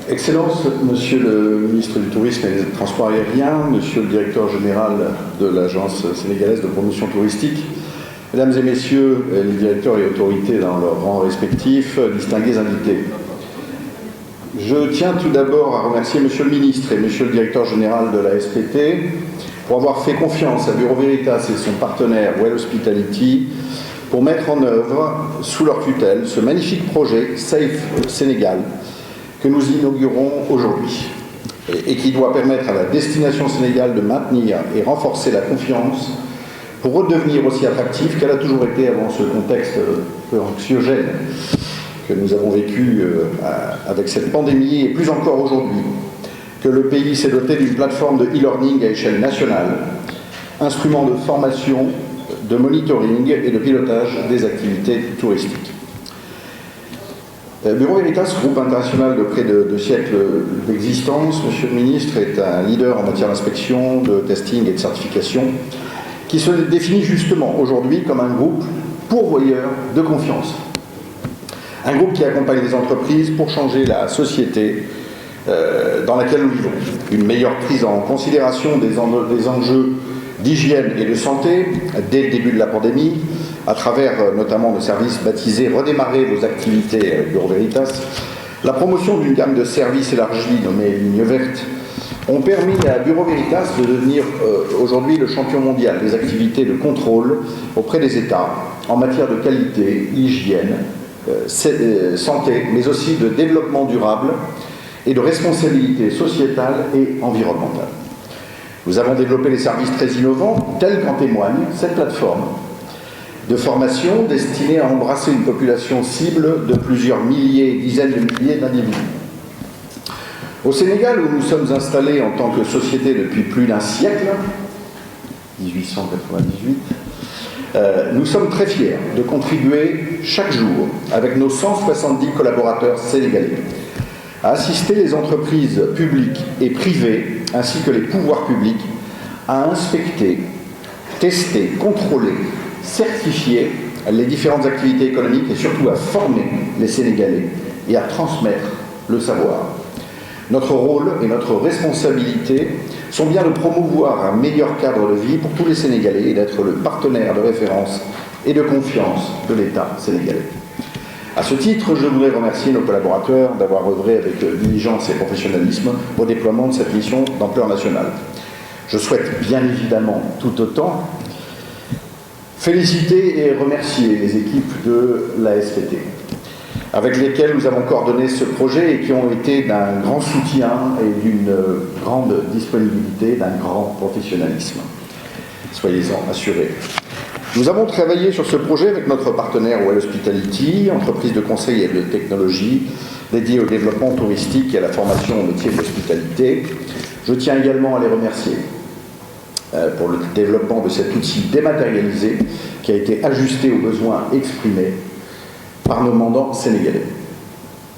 Excellences, Monsieur le ministre du Tourisme et des Transports aériens, Monsieur le directeur général de l'Agence sénégalaise de promotion touristique, Mesdames et Messieurs les directeurs et autorités dans leurs rangs respectifs, distingués invités. Je tiens tout d'abord à remercier Monsieur le ministre et Monsieur le directeur général de la SPT pour avoir fait confiance à Bureau Veritas et son partenaire Well Hospitality pour mettre en œuvre, sous leur tutelle, ce magnifique projet Safe Sénégal que nous inaugurons aujourd'hui et qui doit permettre à la destination sénégale de maintenir et renforcer la confiance pour redevenir aussi attractive qu'elle a toujours été avant ce contexte peu anxiogène que nous avons vécu avec cette pandémie et plus encore aujourd'hui, que le pays s'est doté d'une plateforme de e-learning à échelle nationale, instrument de formation, de monitoring et de pilotage des activités touristiques. Bureau Veritas, groupe international de près de 2 siècles d'existence, Monsieur le ministre, est un leader en matière d'inspection, de testing et de certification, qui se définit justement aujourd'hui comme un groupe pourvoyeur de confiance. Un groupe qui accompagne les entreprises pour changer la société dans laquelle nous vivons. Une meilleure prise en considération des enjeux d'hygiène et de santé dès le début de la pandémie, à travers notamment le service baptisé Redémarrer vos activités Bureau Veritas, la promotion d'une gamme de services élargie nommée Ligne Verte, ont permis à Bureau Veritas de devenir aujourd'hui le champion mondial des activités de contrôle auprès des États en matière de qualité, hygiène, santé, mais aussi de développement durable et de responsabilité sociétale et environnementale. Nous avons développé des services très innovants, tels qu'en témoigne cette plateforme de formation destinée à embrasser une population cible de plusieurs milliers, dizaines de milliers d'individus. Au Sénégal, où nous sommes installés en tant que société depuis plus d'un siècle, 1898, nous sommes très fiers de contribuer chaque jour, avec nos 170 collaborateurs sénégalais, à assister les entreprises publiques et privées, ainsi que les pouvoirs publics, à inspecter, tester, contrôler, certifier les différentes activités économiques et surtout à former les Sénégalais et à transmettre le savoir. Notre rôle et notre responsabilité sont bien de promouvoir un meilleur cadre de vie pour tous les Sénégalais et d'être le partenaire de référence et de confiance de l'État sénégalais. À ce titre, je voudrais remercier nos collaborateurs d'avoir œuvré avec diligence et professionnalisme au déploiement de cette mission d'ampleur nationale. Je souhaite bien évidemment tout autant féliciter et remercier les équipes de la SPT, avec lesquelles nous avons coordonné ce projet et qui ont été d'un grand soutien et d'une grande disponibilité, d'un grand professionnalisme. Soyez-en assurés. Nous avons travaillé sur ce projet avec notre partenaire Well Hospitality, entreprise de conseil et de technologie dédiée au développement touristique et à la formation au métier de l'hospitalité. Je tiens également à les remercier pour le développement de cet outil dématérialisé qui a été ajusté aux besoins exprimés par nos mandants sénégalais.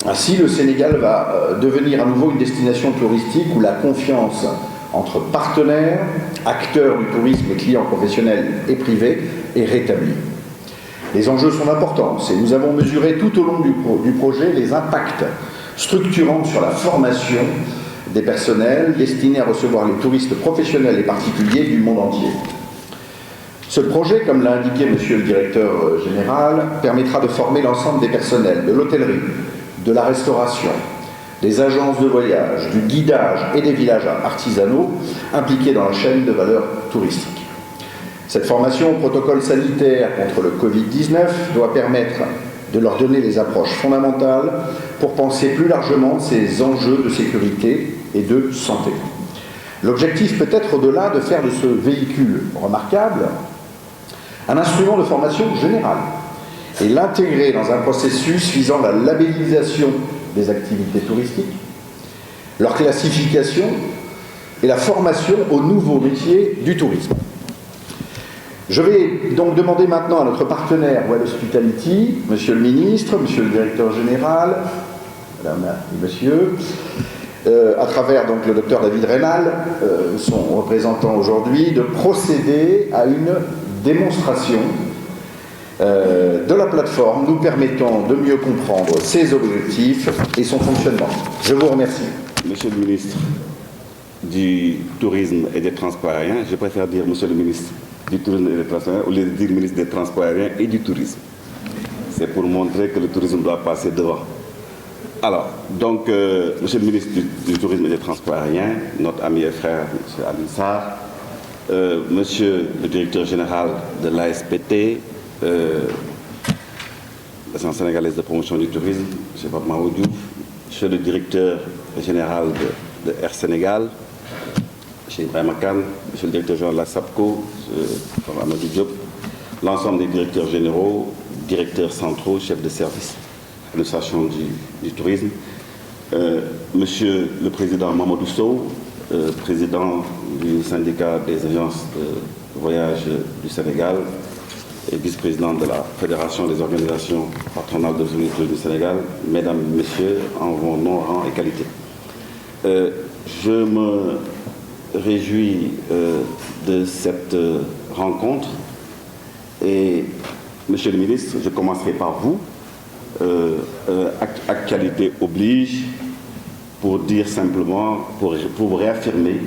Ainsi, le Sénégal va devenir à nouveau une destination touristique où la confiance entre partenaires, acteurs du tourisme et clients professionnels et privés est rétablie. Les enjeux sont importants et nous avons mesuré tout au long du projet les impacts structurants sur la formation des personnels destinés à recevoir les touristes professionnels et particuliers du monde entier. Ce projet, comme l'a indiqué Monsieur le directeur général, permettra de former l'ensemble des personnels de l'hôtellerie, de la restauration, des agences de voyage, du guidage et des villages artisanaux impliqués dans la chaîne de valeur touristique. Cette formation au protocole sanitaire contre le Covid-19 doit permettre de leur donner les approches fondamentales pour penser plus largement ces enjeux de sécurité et de santé. L'objectif peut être au-delà de faire de ce véhicule remarquable un instrument de formation générale et l'intégrer dans un processus visant la labellisation des activités touristiques, leur classification et la formation aux nouveaux métiers du tourisme. Je vais donc demander maintenant à notre partenaire Well Hospitality, Monsieur le ministre, Monsieur le directeur général, Madame et Monsieur, à travers donc le docteur David Reynal, son représentant aujourd'hui, de procéder à une démonstration de la plateforme nous permettant de mieux comprendre ses objectifs et son fonctionnement. Je vous remercie. Monsieur le ministre du Tourisme et des Transports aériens, je préfère dire Monsieur le ministre du Tourisme et des Transports aériens au lieu de dire ministre des Transports aériens et du Tourisme. C'est pour montrer que le tourisme doit passer devant. Alors, donc, Monsieur le ministre du Tourisme et des Transports aériens, notre ami et frère, Monsieur Alioune Sarr, Monsieur le directeur général de l'ASPT, l'Agence sénégalaise de promotion du tourisme, M. Pape Mahamadou Diouf, Monsieur le directeur général de Air Sénégal, M. Ibrahima Kane, Monsieur le directeur général de la SAPCO, M. Amadou Diop, l'ensemble des directeurs généraux, directeurs centraux, chefs de service, administration du tourisme, Monsieur le président Mamadou Sow, président du syndicat des agences de voyage du Sénégal et vice-président de la Fédération des organisations patronales de tourisme du Sénégal, mesdames et messieurs, en vos noms, rang et qualité. Je me réjouis de cette rencontre et, Monsieur le ministre, je commencerai par vous. Actualité oblige, pour dire simplement, pour réaffirmer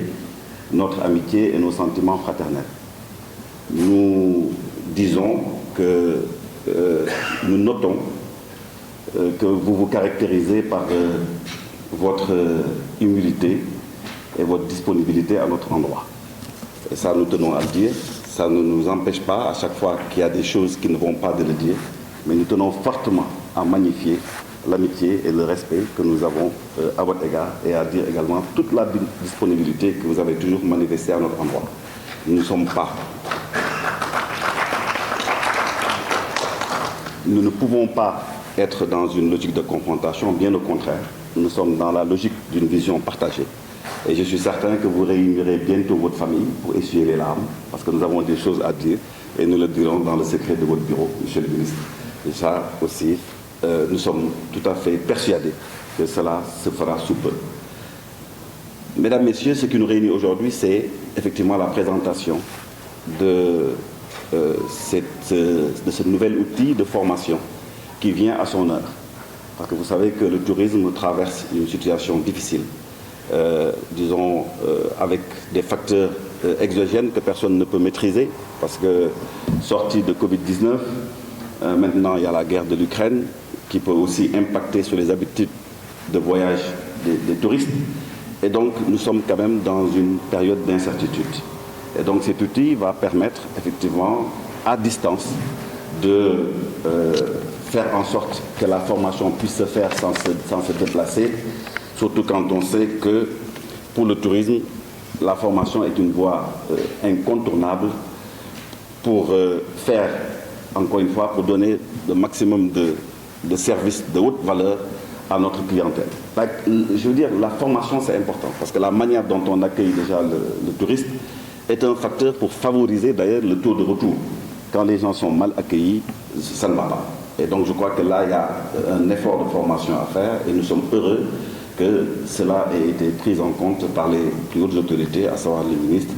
notre amitié et nos sentiments fraternels. Nous disons que nous notons que vous vous caractérisez par votre humilité et votre disponibilité à notre endroit. Et ça, nous tenons à le dire. Ça ne nous empêche pas, à chaque fois qu'il y a des choses qui ne vont pas, de le dire. Mais nous tenons fortement à magnifier l'amitié et le respect que nous avons à votre égard et à dire également toute la disponibilité que vous avez toujours manifestée à notre endroit. Nous ne sommes pas. Nous ne pouvons pas être dans une logique de confrontation, bien au contraire. Nous sommes dans la logique d'une vision partagée. Et je suis certain que vous réunirez bientôt votre famille pour essuyer les larmes, parce que nous avons des choses à dire et nous le dirons dans le secret de votre bureau, Monsieur le ministre. Et ça aussi, nous sommes tout à fait persuadés que cela se fera sous peu. Mesdames, Messieurs, ce qui nous réunit aujourd'hui, c'est effectivement la présentation de ce nouvel outil de formation qui vient à son heure. Parce que vous savez que le tourisme traverse une situation difficile, disons, avec des facteurs exogènes que personne ne peut maîtriser, parce que sorti de Covid-19, maintenant il y a la guerre de l'Ukraine qui peut aussi impacter sur les habitudes de voyage des touristes. Et donc nous sommes quand même dans une période d'incertitude. Et donc cet outil va permettre effectivement à distance de faire en sorte que la formation puisse se faire sans se déplacer, surtout quand on sait que pour le tourisme, la formation est une voie incontournable pour faire, encore une fois, pour donner le maximum de services de haute valeur à notre clientèle. Je veux dire, la formation, c'est important, parce que la manière dont on accueille déjà le touriste est un facteur pour favoriser d'ailleurs le taux de retour. Quand les gens sont mal accueillis, ça ne va pas. Et donc je crois que là, il y a un effort de formation à faire et nous sommes heureux que cela ait été pris en compte par les plus hautes autorités, à savoir les ministres,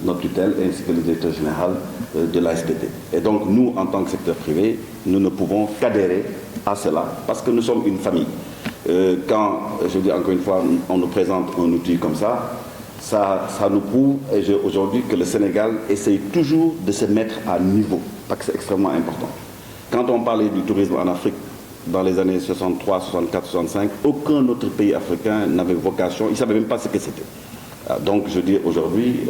notre tutelle ainsi que le directeur général de l'ASPT. Et donc nous, en tant que secteur privé, nous ne pouvons qu'adhérer à cela parce que nous sommes une famille. Quand, je dis encore une fois, on nous présente un outil comme ça nous prouve aujourd'hui que le Sénégal essaye toujours de se mettre à niveau, parce que c'est extrêmement important. Quand on parlait du tourisme en Afrique dans les années 63, 64, 65, aucun autre pays africain n'avait vocation, ils ne savaient même pas ce que c'était. Donc je dis aujourd'hui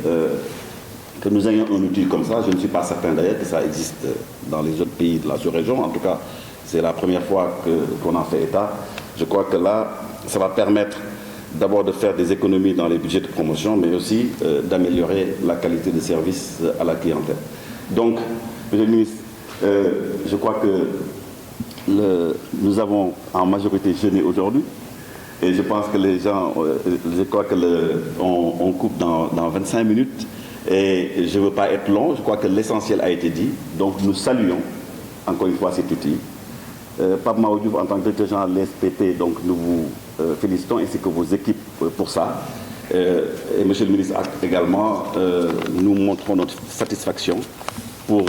que nous ayons un outil comme ça, je ne suis pas certain d'ailleurs que ça existe dans les autres pays de la sous-région, en tout cas c'est la première fois qu'on en fait état. Je crois que là, ça va permettre d'abord de faire des économies dans les budgets de promotion, mais aussi d'améliorer la qualité de service à la clientèle. Donc, Monsieur le ministre, je crois que nous avons en majorité jeûné aujourd'hui, et je pense que les gens, je crois que on coupe dans 25 minutes, et je ne veux pas être long, je crois que l'essentiel a été dit, donc nous saluons encore une fois cet outil. Pape Mahamadou Diouf, en tant que directeur général de l'SPT, donc nous vous félicitons ainsi que vos équipes pour ça. Et Monsieur le ministre également, nous montrons notre satisfaction pour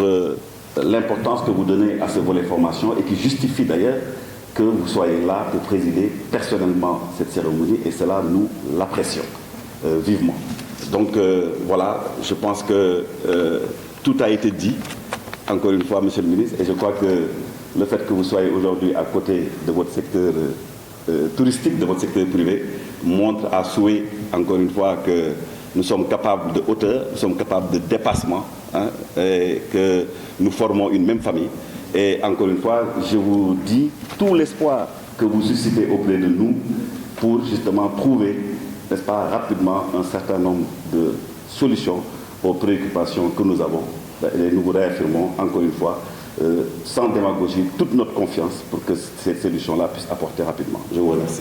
l'importance que vous donnez à ce volet formation et qui justifie d'ailleurs que vous soyez là pour présider personnellement cette cérémonie, et cela, nous l'apprécions vivement. Donc voilà, je pense que tout a été dit, encore une fois, Monsieur le ministre, et je crois que le fait que vous soyez aujourd'hui à côté de votre secteur touristique, de votre secteur privé, montre à souhait, encore une fois, que nous sommes capables de hauteur, nous sommes capables de dépassement, hein, et que nous formons une même famille. Et encore une fois, je vous dis tout l'espoir que vous suscitez auprès de nous pour justement trouver, n'est-ce pas, rapidement un certain nombre de solutions aux préoccupations que nous avons. Et nous vous réaffirmons encore une fois, sans démagogie, toute notre confiance pour que ces solutions-là puissent apporter rapidement. Je vous remercie.